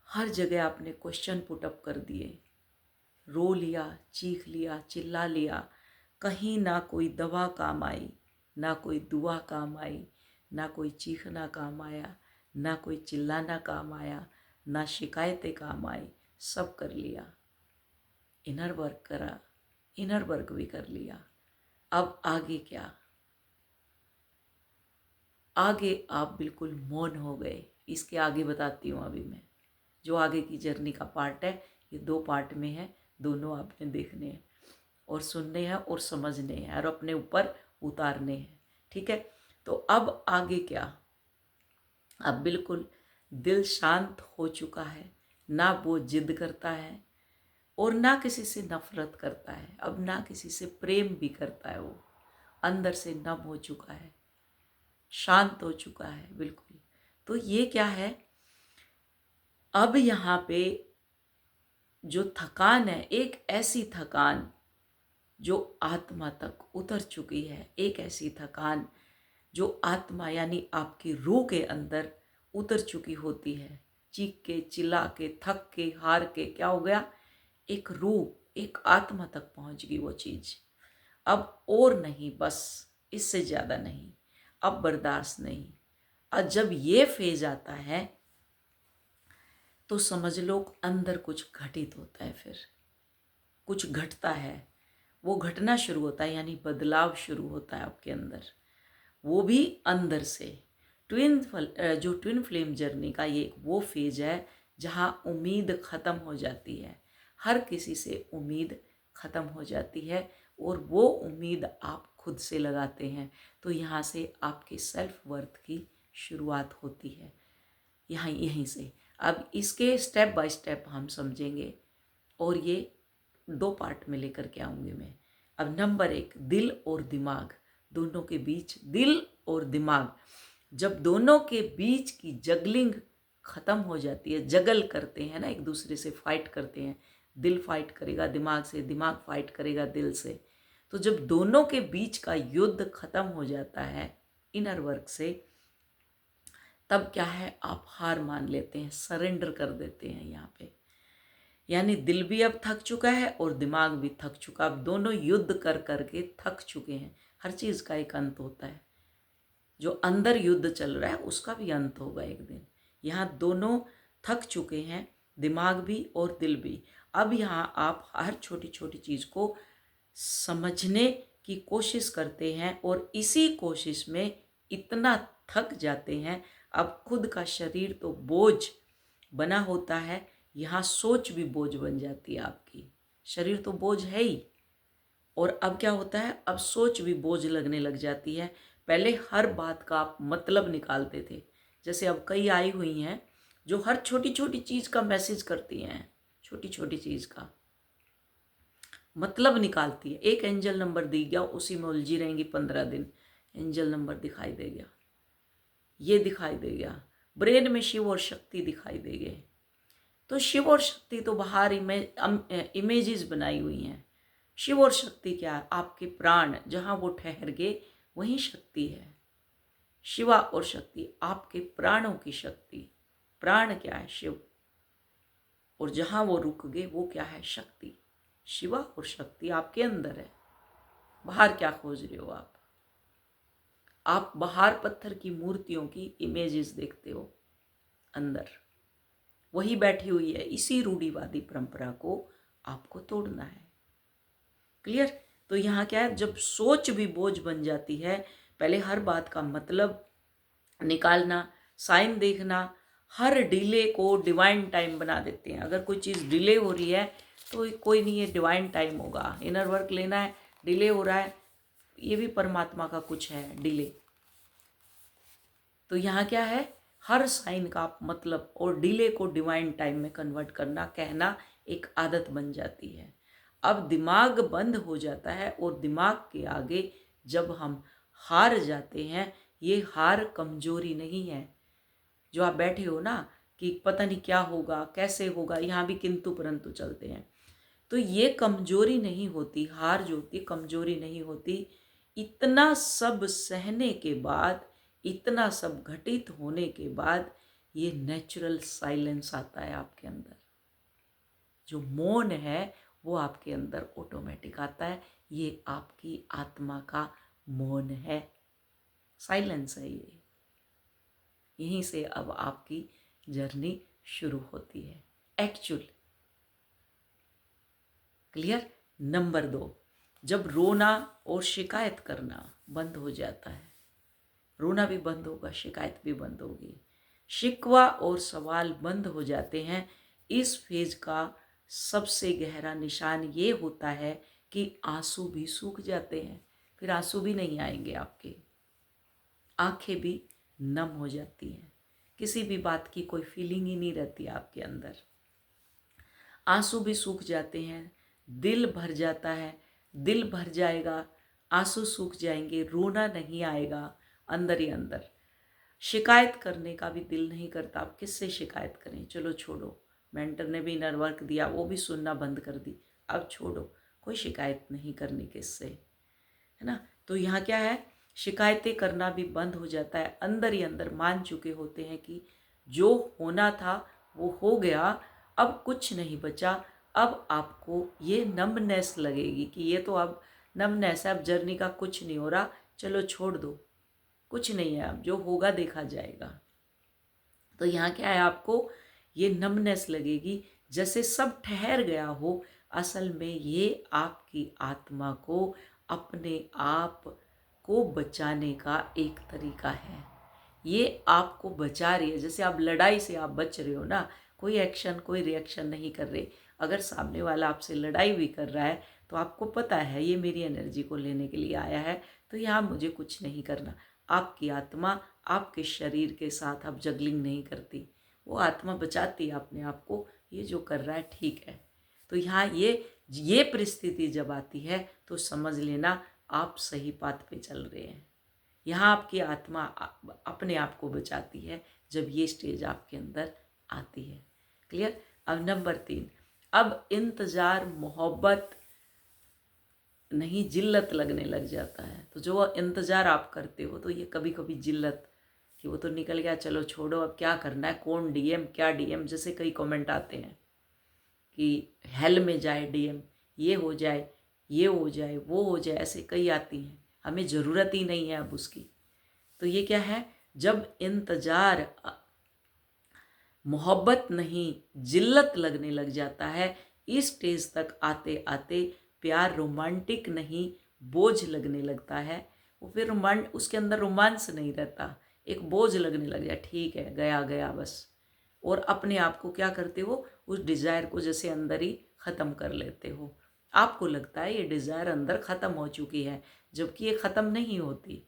हर जगह आपने question put up कर दिए, रो लिया, चीख लिया, चिल्ला लिया, कहीं ना कोई दवा काम आई, ना कोई दुआ काम आई, ना कोई चीखना काम आया, ना कोई चिल्लाना काम आया, ना शिकायतें काम आई। सब कर लिया, इनर वर्क करा, इनर वर्क भी कर लिया। अब आगे क्या? आगे आप बिल्कुल मौन हो गए। इसके आगे बताती हूँ अभी मैं। जो आगे की जर्नी का पार्ट है, ये 2 पार्ट में है, दोनों आपने देखने हैं और सुनने हैं और समझने हैं और अपने ऊपर उतारने हैं। ठीक है, तो अब आगे क्या? अब बिल्कुल दिल शांत हो चुका है, ना वो जिद करता है और ना किसी से नफरत करता है, अब ना किसी से प्रेम भी करता है। वो अंदर से नम हो चुका है, शांत हो चुका है बिल्कुल। तो ये क्या है? अब यहाँ पे जो थकान है, एक ऐसी थकान जो आत्मा तक उतर चुकी है, एक ऐसी थकान जो आत्मा यानी आपकी रूह के अंदर उतर चुकी होती है। चीख के, चिल्ला के, थक के, हार के क्या हो गया? एक रूह, एक आत्मा तक पहुंच गई वो चीज। अब और नहीं, बस इससे ज्यादा नहीं, अब बर्दाश्त नहीं। और जब ये फेज आता है तो समझ लो अंदर कुछ घटित होता है, फिर कुछ घटता है, वो घटना शुरू होता है, यानी बदलाव शुरू होता है आपके अंदर, वो भी अंदर से। जो ट्विन फ्लेम जर्नी का ये वो फेज है जहाँ उम्मीद ख़त्म हो जाती है। हर किसी से उम्मीद ख़त्म हो जाती है और वो उम्मीद आप खुद से लगाते हैं। तो यहाँ से आपके सेल्फ वर्थ की शुरुआत होती है, यहाँ यहीं से। अब इसके स्टेप बाय स्टेप हम समझेंगे और ये 2 पार्ट में लेकर के आऊँगी मैं। अब नंबर 1, दिल और दिमाग, दोनों के बीच, दिल और दिमाग, जब दोनों के बीच की जगलिंग ख़त्म हो जाती है, जगल करते हैं ना, एक दूसरे से फाइट करते हैं, दिल फाइट करेगा दिमाग से, दिमाग फाइट करेगा दिल से। तो जब दोनों के बीच का युद्ध ख़त्म हो जाता है इनर वर्क से, तब क्या है? आप हार मान लेते हैं, सरेंडर कर देते हैं यहाँ पे। यानी दिल भी अब थक चुका है और दिमाग भी थक चुका। अब दोनों युद्ध कर करके थक चुके हैं। हर चीज़ का एक अंत होता है। जो अंदर युद्ध चल रहा है उसका भी अंत होगा एक दिन। यहाँ दोनों थक चुके हैं, दिमाग भी और दिल भी। अब यहाँ आप हर छोटी छोटी चीज़ को समझने की कोशिश करते हैं और इसी कोशिश में इतना थक जाते हैं। अब खुद का शरीर तो बोझ बना होता है, यहाँ सोच भी बोझ बन जाती है आपकी। शरीर तो बोझ है ही, और अब क्या होता है? अब सोच भी बोझ लगने लग जाती है। पहले हर बात का आप मतलब निकालते थे, जैसे अब कई आई हुई हैं जो हर छोटी छोटी चीज़ का मैसेज करती हैं, छोटी छोटी चीज़ का मतलब निकालती है। एक एंजल नंबर दी गया, उसी में उलझी रहेंगी 15 दिन। एंजल नंबर दिखाई दे गया, ये दिखाई दे गया, ब्रेन में शिव और शक्ति दिखाई दे गए। तो शिव और शक्ति तो बाहर इमेजेस बनाई हुई हैं। शिव और शक्ति क्या है? आपके प्राण, जहाँ वो ठहर गए वहीं शक्ति है। शिवा और शक्ति आपके प्राणों की शक्ति। प्राण क्या है? शिव। और जहाँ वो रुक गए वो क्या है? शक्ति। शिवा और शक्ति आपके अंदर है। बाहर क्या खोज रहे हो आप? आप बाहर पत्थर की मूर्तियों की इमेजेस देखते हो, अंदर वही बैठी हुई है। इसी रूढ़िवादी परंपरा को आपको तोड़ना है। क्लियर? तो यहाँ क्या है? जब सोच भी बोझ बन जाती है, पहले हर बात का मतलब निकालना, साइन देखना, हर डिले को डिवाइन टाइम बना देते हैं। अगर कोई चीज़ डिले हो रही है तो कोई नहीं, ये डिवाइन टाइम होगा। इनर वर्क लेना है, डिले हो रहा है, ये भी परमात्मा का कुछ है, डिले। तो यहाँ क्या है? हर साइन का मतलब और डिले को डिवाइन टाइम में कन्वर्ट करना, कहना एक आदत बन जाती है। अब दिमाग बंद हो जाता है और दिमाग के आगे जब हम हार जाते हैं, ये हार कमजोरी नहीं है। जो आप बैठे हो ना कि पता नहीं क्या होगा, कैसे होगा, यहाँ भी किंतु परंतु चलते हैं, तो ये कमजोरी नहीं होती। हार जो होती कमजोरी नहीं होती। इतना सब सहने के बाद, इतना सब घटित होने के बाद ये नेचुरल साइलेंस आता है आपके अंदर। जो मौन है वो आपके अंदर ऑटोमेटिक आता है। ये आपकी आत्मा का मौन है, साइलेंस है ये। यहीं से अब आपकी जर्नी शुरू होती है एक्चुअल। क्लियर। नंबर 2, जब रोना और शिकायत करना बंद हो जाता है, रोना भी बंद होगा, शिकायत भी बंद होगी, शिकवा और सवाल बंद हो जाते हैं। इस फेज का सबसे गहरा निशान ये होता है कि आंसू भी सूख जाते हैं। फिर आंसू भी नहीं आएंगे आपके, आंखें भी नम हो जाती हैं, किसी भी बात की कोई फीलिंग ही नहीं रहती आपके अंदर। आंसू भी सूख जाते हैं, दिल भर जाता है, दिल भर जाएगा, आंसू सूख जाएंगे, रोना नहीं आएगा अंदर ही अंदर। शिकायत करने का भी दिल नहीं करता। आप किससे शिकायत करें, चलो छोड़ो, मेंटर ने भी इनर वर्क दिया, वो भी सुनना बंद कर दी, अब छोड़ो, कोई शिकायत नहीं करनी किससे, है ना। तो यहाँ क्या है, शिकायतें करना भी बंद हो जाता है। अंदर ही अंदर मान चुके होते हैं कि जो होना था वो हो गया, अब कुछ नहीं बचा। अब आपको ये नमनेस लगेगी कि ये तो अब नमनेस है, अब जर्नी का कुछ नहीं हो रहा, चलो छोड़ दो, कुछ नहीं है, अब जो होगा देखा जाएगा। तो यहाँ क्या है, आपको ये नमनेस लगेगी, जैसे सब ठहर गया हो। असल में ये आपकी आत्मा को अपने आप को बचाने का एक तरीका है। ये आपको बचा रही है। जैसे आप लड़ाई से आप बच रहे हो ना, कोई एक्शन कोई रिएक्शन नहीं कर रहे। अगर सामने वाला आपसे लड़ाई भी कर रहा है तो आपको पता है ये मेरी एनर्जी को लेने के लिए आया है, तो यहाँ मुझे कुछ नहीं करना। आपकी आत्मा आपके शरीर के साथ अब जगलिंग नहीं करती, वो आत्मा बचाती है अपने आप को, ये जो कर रहा है ठीक है। तो यहाँ ये परिस्थिति जब आती है तो समझ लेना आप सही पाथ पे चल रहे हैं। यहाँ आपकी आत्मा अपने आप को बचाती है जब ये स्टेज आपके अंदर आती है। क्लियर। अब नंबर 3, अब इंतज़ार मोहब्बत नहीं जिल्लत लगने लग जाता है। तो जो इंतज़ार आप करते हो तो ये कभी कभी जिल्लत कि वो तो निकल गया, चलो छोड़ो, अब क्या करना है, कौन डीएम क्या डीएम। जैसे कई कमेंट आते हैं कि हेल में जाए डीएम, ये हो जाए, ये हो जाए, वो हो जाए, ऐसे कई आती हैं, हमें ज़रूरत ही नहीं है अब उसकी। तो ये क्या है, जब इंतज़ार मोहब्बत नहीं जिल्लत लगने लग जाता है, इस स्टेज तक आते आते प्यार रोमांटिक नहीं बोझ लगने लगता है। वो फिर उसके अंदर रोमांस नहीं रहता, एक बोझ लगने लग जाए, ठीक है गया गया बस। और अपने आप को क्या करते हो, उस डिज़ायर को जैसे अंदर ही ख़त्म कर लेते हो। आपको लगता है ये डिज़ायर अंदर ख़त्म हो चुकी है, जबकि ये ख़त्म नहीं होती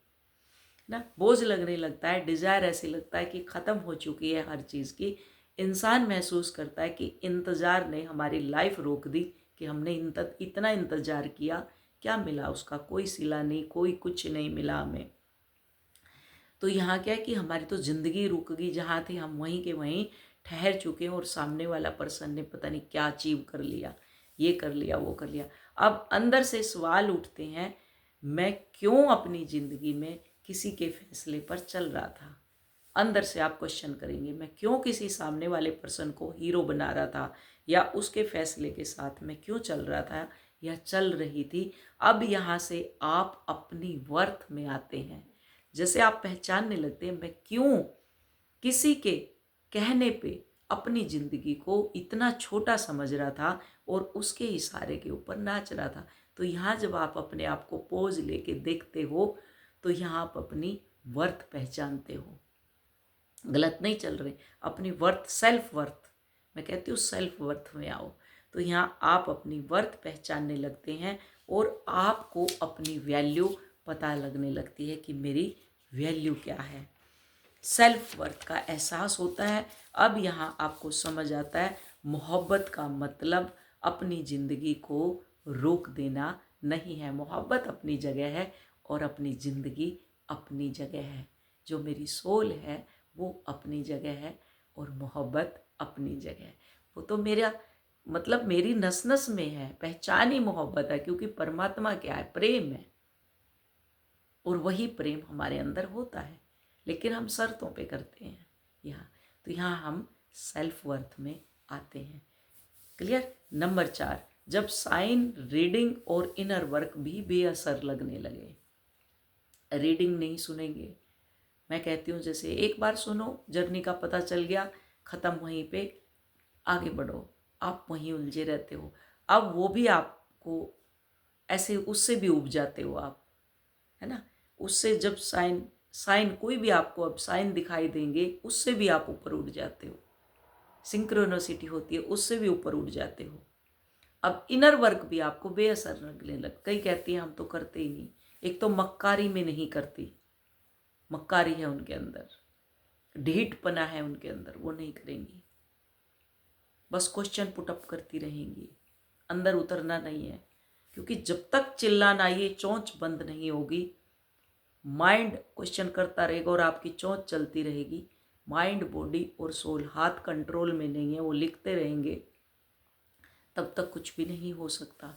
ना। बोझ लगने लगता है, डिज़ायर ऐसे लगता है कि ख़त्म हो चुकी है हर चीज़ की। इंसान महसूस करता है कि इंतज़ार ने हमारी लाइफ रोक दी, कि हमने इतना इंतज़ार किया, क्या मिला उसका, कोई सिला नहीं, कोई कुछ नहीं मिला हमें। तो यहाँ क्या है कि हमारी तो ज़िंदगी रुक गई, जहाँ थे हम वहीं के वहीं ठहर चुके हैं, और सामने वाला पर्सन ने पता नहीं क्या अचीव कर लिया, ये कर लिया, वो कर लिया। अब अंदर से सवाल उठते हैं, मैं क्यों अपनी ज़िंदगी में किसी के फैसले पर चल रहा था। अंदर से आप क्वेश्चन करेंगे, मैं क्यों किसी सामने वाले पर्सन को हीरो बना रहा था, या उसके फैसले के साथ मैं क्यों चल रहा था या चल रही थी। अब यहाँ से आप अपनी वर्थ में आते हैं। जैसे आप पहचानने लगते हैं, मैं क्यों किसी के कहने पे अपनी ज़िंदगी को इतना छोटा समझ रहा था और उसके इशारे के ऊपर नाच रहा था। तो यहाँ जब आप अपने आप को पोज लेके देखते हो तो यहाँ आप अपनी वर्थ पहचानते हो। गलत नहीं चल रहे, अपनी वर्थ, सेल्फ वर्थ, मैं कहती हूँ सेल्फ वर्थ में आओ। तो यहाँ आप अपनी वर्थ पहचानने लगते हैं और आपको अपनी वैल्यू पता लगने लगती है कि मेरी वैल्यू क्या है। सेल्फ वर्थ का एहसास होता है। अब यहाँ आपको समझ आता है, मोहब्बत का मतलब अपनी ज़िंदगी को रोक देना नहीं है। मोहब्बत अपनी जगह है और अपनी ज़िंदगी अपनी जगह है। जो मेरी सोल है वो अपनी जगह है और मोहब्बत अपनी जगह है। वो तो मेरा मतलब मेरी नस नस में है, पहचान ही मोहब्बत है, क्योंकि परमात्मा क्या है, प्रेम है, और वही प्रेम हमारे अंदर होता है, लेकिन हम शर्तों पे करते हैं यहाँ। तो यहाँ हम सेल्फ वर्थ में आते हैं। क्लियर। नंबर 4, जब साइन, रीडिंग और इनर वर्क भी बेअसर लगने लगे। रीडिंग नहीं सुनेंगे, मैं कहती हूँ जैसे एक बार सुनो, जर्नी का पता चल गया, ख़त्म, वहीं पे आगे बढ़ो, आप वहीं उलझे रहते हो। अब वो भी आपको ऐसे उससे भी उब जाते हो आप, है ना। उससे जब साइन साइन कोई भी आपको अब साइन दिखाई देंगे, उससे भी आप ऊपर उठ जाते हो। सिंक्रोनोसिटी होती है, उससे भी ऊपर उठ जाते हो। अब इनर वर्क भी आपको बेअसर लगने लग, कई कहती हैं हम तो करते ही नहीं। एक तो मक्कारी में नहीं करती, मक्कारी है उनके अंदर, ढीठपना है उनके अंदर, वो नहीं करेंगी, बस क्वेश्चन पुटअप करती रहेंगी, अंदर उतरना नहीं है। क्योंकि जब तक चिल्लाना, ये चोंच बंद नहीं होगी, माइंड क्वेश्चन करता रहेगा और आपकी चोंच चलती रहेगी, माइंड, बॉडी और सोल हाथ कंट्रोल में नहीं है, वो लिखते रहेंगे, तब तक कुछ भी नहीं हो सकता।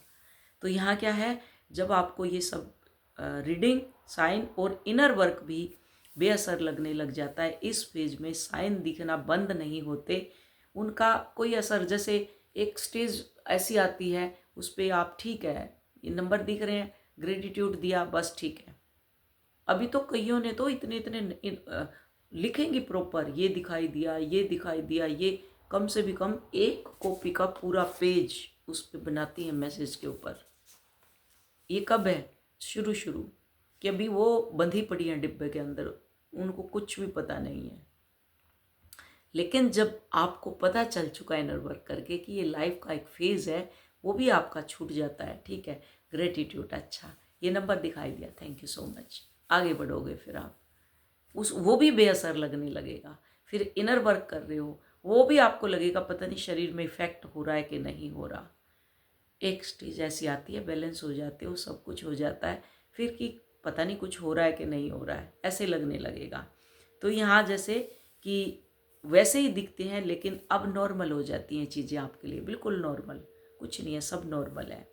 तो यहाँ क्या है, जब आपको ये सब रीडिंग, साइन और इनर वर्क भी बेअसर लगने लग जाता है, इस फेज में साइन दिखना बंद नहीं होते, उनका कोई असर, जैसे एक स्टेज ऐसी आती है उस पर आप ठीक है, ये नंबर दिख रहे हैं, ग्रेटिट्यूड दिया, बस ठीक है। अभी तो कईयों ने तो इतने इतने लिखेंगे प्रॉपर, ये दिखाई दिया, ये दिखाई दिया, ये कम से भी कम एक कॉपी का पूरा पेज उस पर बनाती हैं मैसेज के ऊपर। ये कब है, शुरू शुरू कि अभी वो बंधी पड़ी हैं डिब्बे के अंदर, उनको कुछ भी पता नहीं है। लेकिन जब आपको पता चल चुका है इनर वर्क करके कि ये लाइफ का एक फेज़ है, वो भी आपका छूट जाता है। ठीक है, ग्रेटिट्यूड, अच्छा ये नंबर दिखाई दिया, थैंक यू सो मच, आगे बढ़ोगे फिर आप, उस वो भी बेअसर लगने लगेगा। फिर इनर वर्क कर रहे हो, वो भी आपको लगेगा पता नहीं शरीर में इफेक्ट हो रहा है कि नहीं हो रहा। एक स्टेज ऐसी आती है, बैलेंस हो जाते हो, सब कुछ हो जाता है, फिर कि पता नहीं कुछ हो रहा है कि नहीं हो रहा है, ऐसे लगने लगेगा। तो यहाँ जैसे कि वैसे ही दिखते हैं, लेकिन अब नॉर्मल हो जाती हैं चीज़ें आपके लिए, बिल्कुल नॉर्मल, कुछ नहीं है, सब नॉर्मल है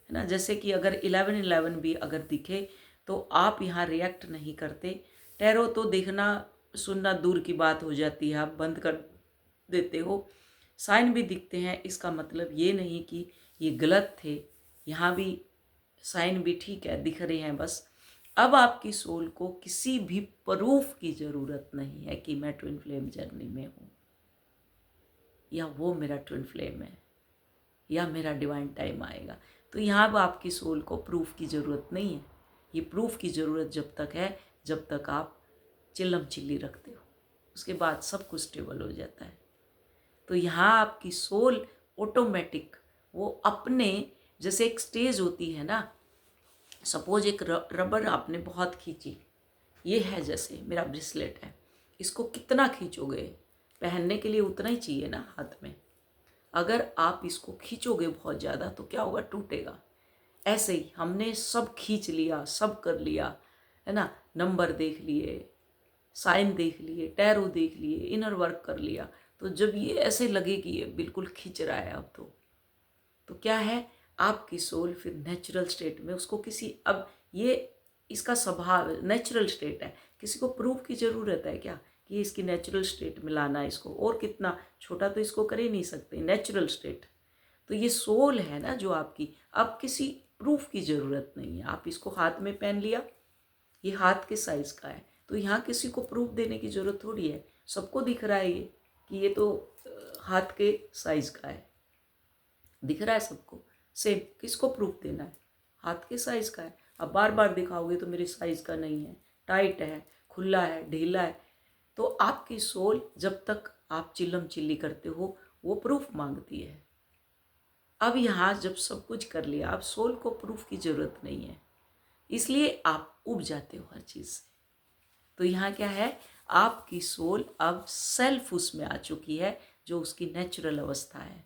ना। जैसे कि अगर 11-11 भी अगर दिखे तो आप यहाँ रिएक्ट नहीं करते। टैरो तो देखना सुनना दूर की बात हो जाती है, आप बंद कर देते हो। साइन भी दिखते हैं, इसका मतलब ये नहीं कि ये गलत थे, यहाँ भी साइन भी ठीक है, दिख रहे हैं बस। अब आपकी सोल को किसी भी प्रूफ की ज़रूरत नहीं है कि मैं ट्विन फ्लेम जर्नी में हूँ, या वो मेरा ट्विन फ्लेम है, या मेरा डिवाइन टाइम आएगा। तो यहाँ पर आपकी सोल को प्रूफ की ज़रूरत नहीं है। ये प्रूफ की ज़रूरत जब तक है जब तक आप चिल्लम चिल्ली रखते हो, उसके बाद सब कुछ स्टेबल हो जाता है। तो यहाँ आपकी सोल ऑटोमेटिक वो अपने, जैसे एक स्टेज होती है ना, सपोज एक रबर आपने बहुत खींची, ये है जैसे मेरा ब्रेसलेट है, इसको कितना खींचोगे, पहनने के लिए उतना ही चाहिए ना हाथ में। अगर आप इसको खींचोगे बहुत ज़्यादा तो क्या होगा, टूटेगा। ऐसे ही हमने सब खींच लिया, सब कर लिया, है ना, नंबर देख लिए, साइन देख लिए, टैरो देख लिए, इनर वर्क कर लिया, तो जब ये ऐसे लगे कि ये बिल्कुल खींच रहा है अब तो क्या है, आपकी सोल फिर नेचुरल स्टेट में उसको किसी, अब ये इसका स्वभाव नेचुरल स्टेट है, किसी को प्रूफ की ज़रूरत है क्या कि इसकी नेचुरल स्टेट में लाना है इसको, और कितना छोटा तो इसको कर ही नहीं सकते, नेचुरल स्टेट। तो ये सोल है ना जो आपकी, अब किसी प्रूफ की ज़रूरत नहीं है। आप इसको हाथ में पहन लिया, ये हाथ के साइज़ का है, तो यहाँ किसी को प्रूफ देने की ज़रूरत थोड़ी है, सबको दिख रहा है ये कि ये तो हाथ के साइज़ का है, दिख रहा है सबको सेम, किसको प्रूफ देना है, हाथ के साइज़ का है। अब बार बार दिखाओगे तो मेरे साइज़ का नहीं है, टाइट है, खुला है, ढीला है, तो आपकी सोल जब तक आप चिल्लम चिल्ली करते हो वो प्रूफ मांगती है। अब यहाँ जब सब कुछ कर लिया, अब सोल को प्रूफ की ज़रूरत नहीं है, इसलिए आप उब जाते हो हर चीज़ से। तो यहाँ क्या है, आपकी सोल अब सेल्फ उसमें आ चुकी है, जो उसकी नेचुरल अवस्था है।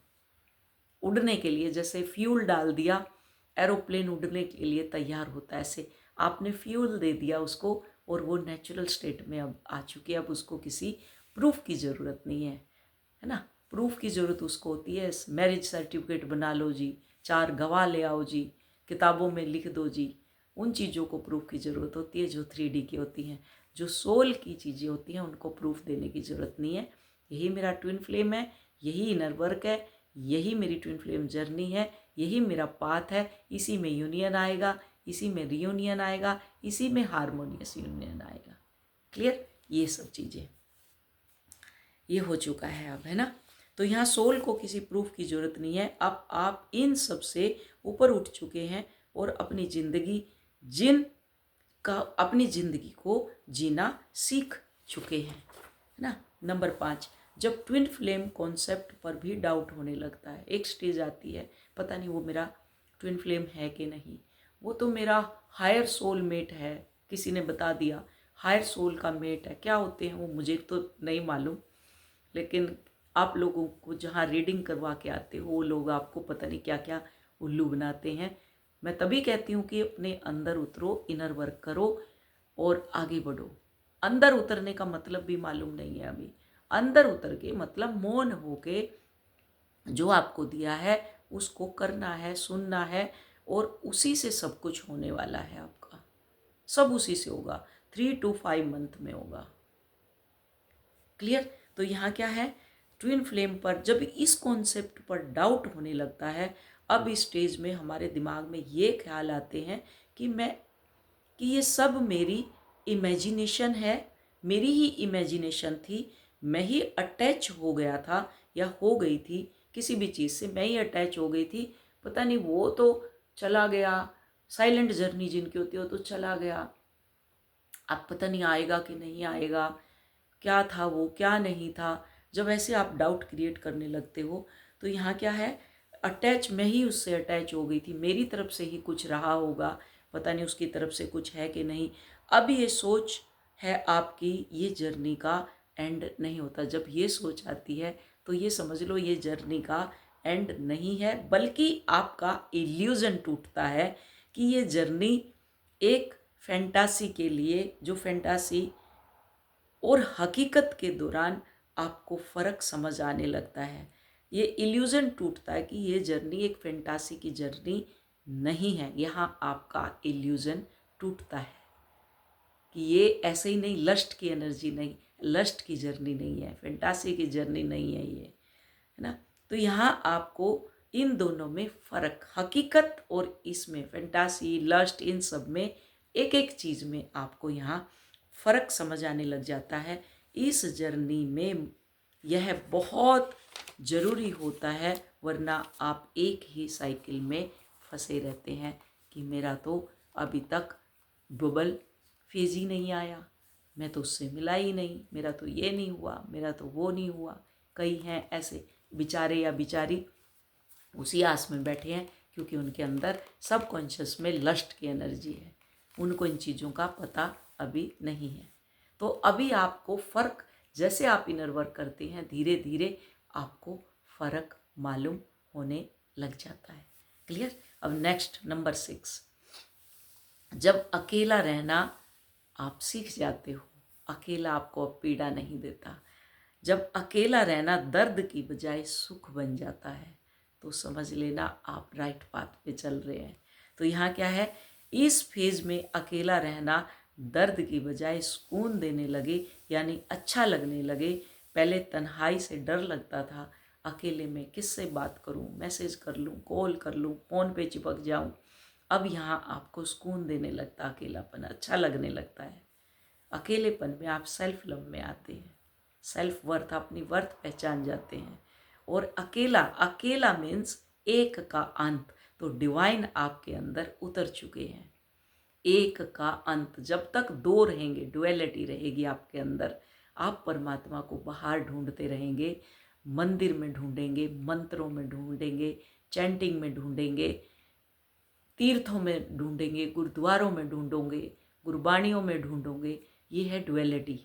उड़ने के लिए जैसे फ्यूल डाल दिया, एरोप्लेन उड़ने के लिए तैयार होता है, ऐसे आपने फ्यूल दे दिया उसको और वो नेचुरल स्टेट में अब आ चुकी है। अब उसको किसी प्रूफ की ज़रूरत नहीं है ना। प्रूफ की ज़रूरत उसको होती है, मैरिज सर्टिफिकेट बना लो जी, 4 गवाह ले आओ जी, किताबों में लिख दो जी, उन चीज़ों को प्रूफ की ज़रूरत होती है जो 3D की होती हैं। जो सोल की चीज़ें होती हैं उनको प्रूफ देने की ज़रूरत नहीं है, यही मेरा ट्विन फ्लेम है, यही इनर वर्क है, यही मेरी ट्विन फ्लेम जर्नी है, यही मेरा पाथ है। इसी में यूनियन आएगा, इसी में रियूनियन आएगा, इसी में हारमोनियस यूनियन आएगा। क्लियर? ये सब चीज़ें ये हो चुका है अब, है ना। तो यहाँ सोल को किसी प्रूफ की जरूरत नहीं है। अब आप इन सब से ऊपर उठ चुके हैं और अपनी ज़िंदगी को जीना सीख चुके हैं, है ना। नंबर 5, जब ट्विन फ्लेम कॉन्सेप्ट पर भी डाउट होने लगता है, एक स्टेज आती है, पता नहीं वो मेरा ट्विन फ्लेम है कि नहीं, वो तो मेरा हायर सोल मेट है, किसी ने बता दिया हायर सोल का मेट है। क्या होते हैं वो मुझे तो नहीं मालूम, लेकिन आप लोगों को जहाँ रीडिंग करवा के आते हो वो लोग आपको पता नहीं क्या क्या उल्लू बनाते हैं। मैं तभी कहती हूँ कि अपने अंदर उतरो, इनर वर्क करो और आगे बढ़ो। अंदर उतरने का मतलब भी मालूम नहीं है अभी। अंदर उतर के मतलब मौन होके जो आपको दिया है उसको करना है, सुनना है, और उसी से सब कुछ होने वाला है। आपका सब उसी से होगा, 3 to 5 मंथ में होगा। क्लियर? तो यहाँ क्या है, ट्विन फ्लेम पर जब इस कॉन्सेप्ट पर डाउट होने लगता है, अब इस स्टेज में हमारे दिमाग में ये ख्याल आते हैं कि ये सब मेरी इमेजिनेशन है, मेरी ही इमेजिनेशन थी, मैं ही अटैच हो गया था या हो गई थी किसी भी चीज़ से, मैं ही अटैच हो गई थी। पता नहीं वो तो चला गया, साइलेंट जर्नी जिनकी होती है वो तो चला गया, अब पता नहीं आएगा कि नहीं आएगा, क्या था वो क्या नहीं था। जब ऐसे आप डाउट क्रिएट करने लगते हो तो यहाँ क्या है, अटैच मैं ही उससे अटैच हो गई थी, मेरी तरफ से ही कुछ रहा होगा, पता नहीं उसकी तरफ से कुछ है कि नहीं। अब ये सोच है आपकी, ये जर्नी का एंड नहीं होता। जब ये सोच आती है तो ये समझ लो ये जर्नी का एंड नहीं है, बल्कि आपका इल्यूजन टूटता है कि ये जर्नी एक फैंटासी के लिए, जो फैंटासी और हकीकत के दौरान आपको फ़र्क समझ आने लगता है। ये इल्यूज़न टूटता है कि ये जर्नी एक फैंटासी की जर्नी नहीं है। यहाँ आपका इल्यूज़न टूटता है कि ये ऐसे ही नहीं, लस्ट की एनर्जी नहीं, लस्ट की जर्नी नहीं है, फैंटासी की जर्नी नहीं है ये, है ना। तो यहाँ आपको इन दोनों में फ़र्क, हकीकत और इसमें फैंटासी, लस्ट, इन सब में एक एक चीज़ में आपको यहाँ फ़र्क समझ आने लग जाता है। इस जर्नी में यह बहुत ज़रूरी होता है, वरना आप एक ही साइकिल में फंसे रहते हैं कि मेरा तो अभी तक बबल फेज ही नहीं आया, मैं तो उससे मिला ही नहीं, मेरा तो ये नहीं हुआ, मेरा तो वो नहीं हुआ। कई हैं ऐसे बेचारे या बेचारी उसी आस में बैठे हैं क्योंकि उनके अंदर सब कॉन्शियस में लस्ट की एनर्जी है, उनको इन चीज़ों का पता अभी नहीं है। तो अभी आपको फ़र्क, जैसे आप इनर वर्क करते हैं, धीरे धीरे आपको फ़र्क मालूम होने लग जाता है। क्लियर? अब नेक्स्ट नंबर 6, जब अकेला रहना आप सीख जाते हो, अकेला आपको अब पीड़ा नहीं देता, जब अकेला रहना दर्द की बजाय सुख बन जाता है, तो समझ लेना आप राइट पाथ पे चल रहे हैं। तो यहाँ क्या है, इस फेज में अकेला रहना दर्द की बजाय सुकून देने लगे, यानी अच्छा लगने लगे। पहले तन्हाई से डर लगता था, अकेले में किससे बात करूं, मैसेज कर लूं, कॉल कर लूं, फ़ोन पे चिपक जाऊं। अब यहाँ आपको सुकून देने लगता, अकेलापन अच्छा लगने लगता है। अकेलेपन में आप सेल्फ लव में आते हैं, सेल्फ वर्थ, अपनी वर्थ पहचान जाते हैं। और अकेला, अकेला मीन्स एक का अंत, तो डिवाइन आपके अंदर उतर चुके हैं। एक का अंत, जब तक दो रहेंगे, डुअलिटी रहेगी आपके अंदर, आप परमात्मा को बाहर ढूंढते रहेंगे, मंदिर में ढूंढेंगे, मंत्रों में ढूंढेंगे, चैंटिंग में ढूंढेंगे, तीर्थों में ढूंढेंगे, गुरुद्वारों में ढूंढोगे, गुरबाणियों में ढूंढोगे। ये है डुअलिटी।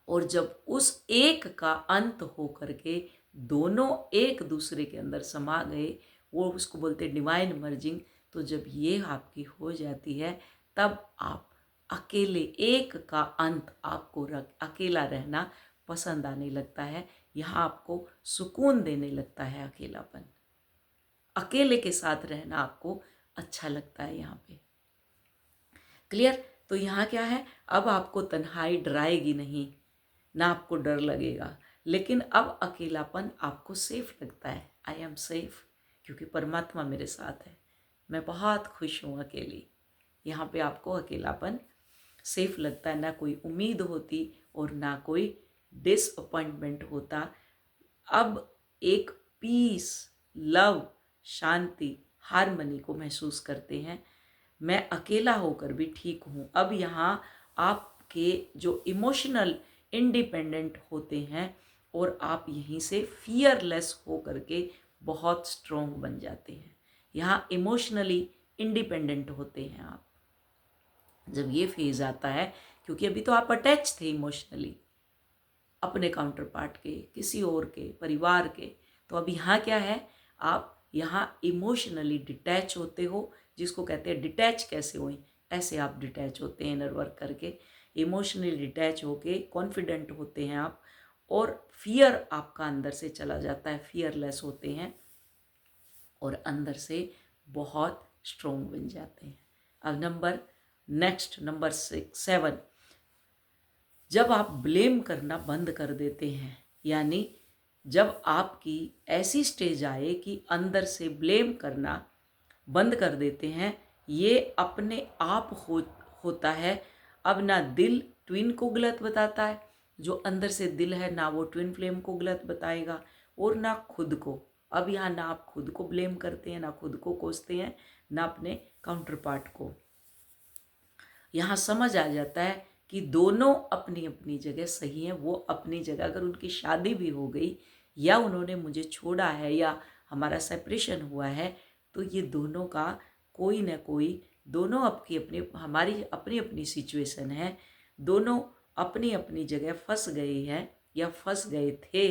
और जब उस एक का अंत हो करके दोनों एक दूसरे के अंदर समा गए, वो उसको बोलते हैं डिवाइन मर्जिंग। तो जब ये आपकी हो जाती है, तब आप अकेले, एक का अंत, आपको अकेला रहना पसंद आने लगता है। यहाँ आपको सुकून देने लगता है अकेलापन, अकेले के साथ रहना आपको अच्छा लगता है यहाँ पे। क्लियर? तो यहाँ क्या है, अब आपको तन्हाई डराएगी नहीं, ना आपको डर लगेगा। लेकिन अब अकेलापन आपको सेफ लगता है। आई एम सेफ क्योंकि परमात्मा मेरे साथ है, मैं बहुत खुश हूँ अकेली। यहाँ पे आपको अकेलापन सेफ लगता है, ना कोई उम्मीद होती और ना कोई डिसअपॉइंटमेंट होता। अब एक पीस, लव, शांति, हार्मनी को महसूस करते हैं। मैं अकेला होकर भी ठीक हूँ। अब यहाँ आपके जो इमोशनल इंडिपेंडेंट होते हैं और आप यहीं से फियरलेस हो करके बहुत स्ट्रोंग बन जाते हैं। यहाँ इमोशनली इंडिपेंडेंट होते हैं आप जब ये फेज आता है, क्योंकि अभी तो आप अटैच थे इमोशनली अपने काउंटर पार्ट के, किसी और के, परिवार के। तो अब यहाँ क्या है, आप यहाँ इमोशनली डिटैच होते हो, जिसको कहते हैं डिटैच कैसे हुए, ऐसे आप डिटैच होते हैं इनर वर्क करके। इमोशनली डिटैच होके कॉन्फिडेंट होते हैं आप, और फियर आपका अंदर से चला जाता है, फियरलेस होते हैं और अंदर से बहुत स्ट्रोंग बन जाते हैं। अब नंबर 7, जब आप ब्लेम करना बंद कर देते हैं, यानी जब आपकी ऐसी स्टेज आए कि अंदर से ब्लेम करना बंद कर देते हैं, ये अपने आप होता है। अब ना दिल ट्विन को गलत बताता है, जो अंदर से दिल है ना वो ट्विन फ्लेम को गलत बताएगा, और ना खुद को। अब यहाँ ना आप खुद को ब्लेम करते हैं, ना खुद को कोसते हैं, ना अपने काउंटर पार्ट को। यहाँ समझ आ जाता है कि दोनों अपनी अपनी जगह सही हैं। वो अपनी जगह, अगर उनकी शादी भी हो गई या उन्होंने मुझे छोड़ा है या हमारा सेपरेशन हुआ है, तो ये दोनों का कोई ना कोई, दोनों आपकी अपनी, हमारी अपनी अपनी सिचुएशन है। दोनों अपनी अपनी जगह फंस गए हैं या फंस गए थे।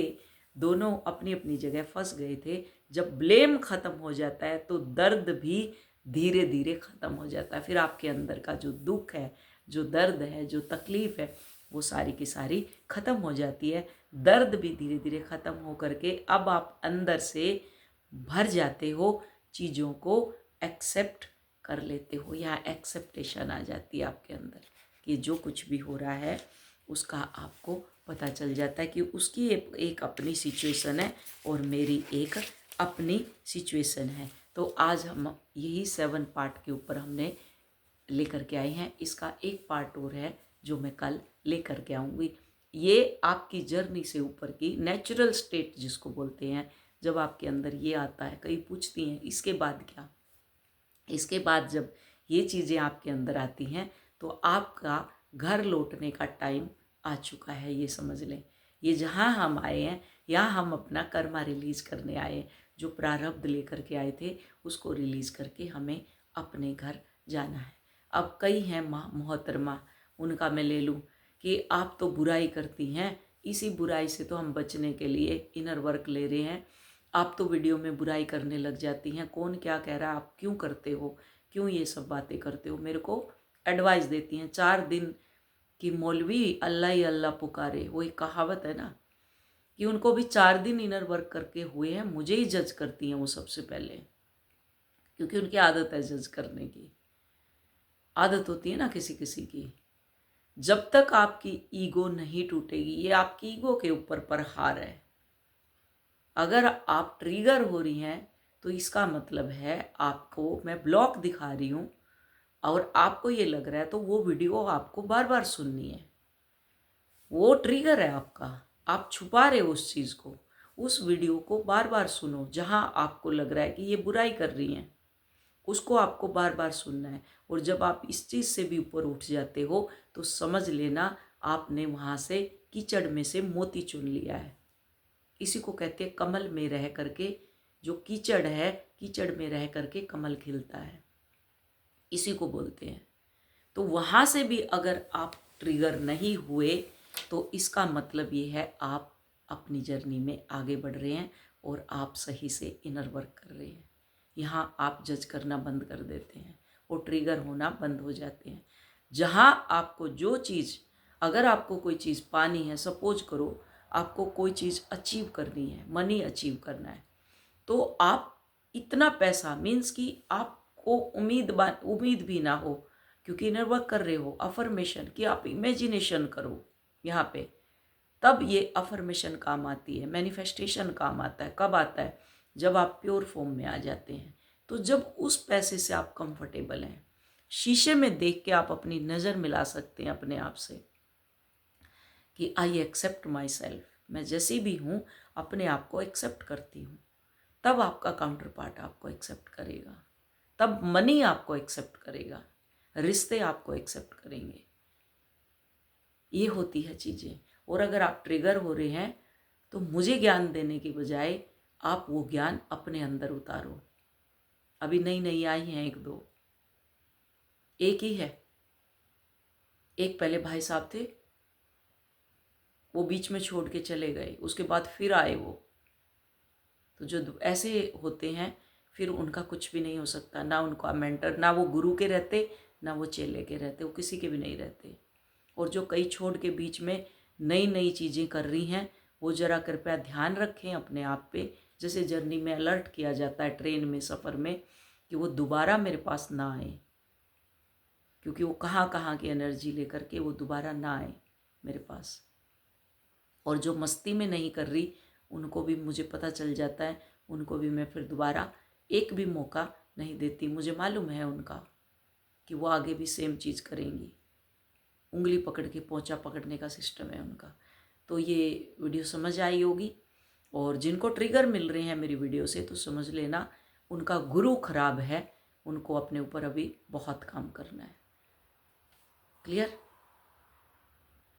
दोनों अपनी अपनी जगह फंस गए थे। जब ब्लेम ख़त्म हो जाता है तो दर्द भी धीरे धीरे ख़त्म हो जाता है। फिर आपके अंदर का जो दुख है, जो दर्द है, जो तकलीफ़ है, वो सारी की सारी ख़त्म हो जाती है। दर्द भी धीरे धीरे ख़त्म हो करके अब आप अंदर से भर जाते हो, चीज़ों को एक्सेप्ट कर लेते हो। यहाँ एक्सेप्टेशन आ जाती है आपके अंदर कि जो कुछ भी हो रहा है उसका आपको पता चल जाता है कि उसकी एक अपनी सिचुएशन है और मेरी एक अपनी सिचुएशन है। तो आज हम यही 7 पार्ट के ऊपर हमने लेकर के आए हैं। इसका एक पार्ट और है जो मैं कल लेकर के आऊँगी। ये आपकी जर्नी से ऊपर की नेचुरल स्टेट जिसको बोलते हैं, जब आपके अंदर ये आता है। कई पूछती हैं इसके बाद क्या, इसके बाद जब ये चीज़ें आपके अंदर आती हैं तो आपका घर लौटने का टाइम आ चुका है, ये समझ लें। ये जहाँ हम आए हैं, यहाँ हम अपना कर्मा रिलीज़ करने आए हैं। जो प्रारब्ध लेकर के आए थे उसको रिलीज़ करके हमें अपने घर जाना है। अब कई हैं मोहतरमा, उनका मैं ले लूँ कि आप तो बुराई करती हैं, इसी बुराई से तो हम बचने के लिए इनर वर्क ले रहे हैं। आप तो वीडियो में बुराई करने लग जाती हैं, कौन क्या कह रहा है, आप क्यों करते हो, क्यों ये सब बातें करते हो। मेरे को एडवाइस देती हैं। 4 दिन की मौलवी अल्लाह ही अल्लाह पुकारे, वो एक कहावत है ना, कि उनको भी 4 दिन इनर वर्क करके हुए हैं। मुझे ही जज करती हैं वो सबसे पहले, क्योंकि उनकी आदत है जज करने की। आदत होती है ना किसी किसी की। जब तक आपकी ईगो नहीं टूटेगी, ये आपकी ईगो के ऊपर प्रहार है। अगर आप ट्रिगर हो रही हैं तो इसका मतलब है आपको मैं ब्लॉक दिखा रही हूँ और आपको ये लग रहा है, तो वो वीडियो आपको बार बार सुननी है। वो ट्रिगर है आपका, आप छुपा रहे हो उस चीज़ को। उस वीडियो को बार बार सुनो, जहाँ आपको लग रहा है कि ये बुराई कर रही हैं, उसको आपको बार बार सुनना है। और जब आप इस चीज़ से भी ऊपर उठ जाते हो तो समझ लेना आपने वहाँ से कीचड़ में से मोती चुन लिया है। इसी को कहते हैं कमल में रह करके, जो कीचड़ है, कीचड़ में रह करके कमल खिलता है, इसी को बोलते हैं। तो वहाँ से भी अगर आप ट्रिगर नहीं हुए तो इसका मतलब ये है आप अपनी जर्नी में आगे बढ़ रहे हैं और आप सही से इनर वर्क कर रहे हैं। यहाँ आप जज करना बंद कर देते हैं और ट्रिगर होना बंद हो जाते हैं। जहाँ आपको जो चीज़, अगर आपको कोई चीज़ पानी है, सपोज करो आपको कोई चीज़ अचीव करनी है, मनी अचीव करना है, तो आप इतना पैसा, मीन्स कि आपको उम्मीद भी ना हो, क्योंकि इनर वर्क कर रहे हो, अफर्मेशन कि आप इमेजिनेशन करो यहाँ पे तब ये अफर्मेशन काम आती है, मैनिफेस्टेशन काम आता है। कब आता है? जब आप प्योर फॉर्म में आ जाते हैं। तो जब उस पैसे से आप कंफर्टेबल हैं, शीशे में देख के आप अपनी नज़र मिला सकते हैं अपने आप से कि आई एक्सेप्ट माई सेल्फ, मैं जैसी भी हूँ अपने आप को एक्सेप्ट करती हूँ, तब आपका काउंटर पार्ट आपको एक्सेप्ट करेगा, तब मनी आपको एक्सेप्ट करेगा, रिश्ते आपको एक्सेप्ट करेंगे। ये होती है चीज़ें। और अगर आप ट्रिगर हो रहे हैं तो मुझे ज्ञान देने के बजाय आप वो ज्ञान अपने अंदर उतारो। अभी नई नई आई हैं एक दो, एक ही है। एक पहले भाई साहब थे, वो बीच में छोड़ के चले गए, उसके बाद फिर आए वो। तो जो ऐसे होते हैं फिर उनका कुछ भी नहीं हो सकता, ना उनका मेंटर, ना वो गुरु के रहते, ना वो चेले के रहते, वो किसी के भी नहीं रहते। और जो कई छोड़ के बीच में नई नई चीज़ें कर रही हैं, वो ज़रा कृपया ध्यान रखें अपने आप पे। जैसे जर्नी में अलर्ट किया जाता है ट्रेन में, सफ़र में, कि वो दोबारा मेरे पास ना आए, क्योंकि वो कहाँ कहाँ की एनर्जी लेकर के वो दोबारा ना आए मेरे पास। और जो मस्ती में नहीं कर रही उनको भी मुझे पता चल जाता है, उनको भी मैं फिर दोबारा एक भी मौका नहीं देती। मुझे मालूम है उनका कि वो आगे भी सेम चीज़ करेंगी। उंगली पकड़ के पोंछा पकड़ने का सिस्टम है उनका। तो ये वीडियो समझ आई होगी। और जिनको ट्रिगर मिल रहे हैं मेरी वीडियो से तो समझ लेना उनका गुरु खराब है, उनको अपने ऊपर अभी बहुत काम करना है। क्लियर?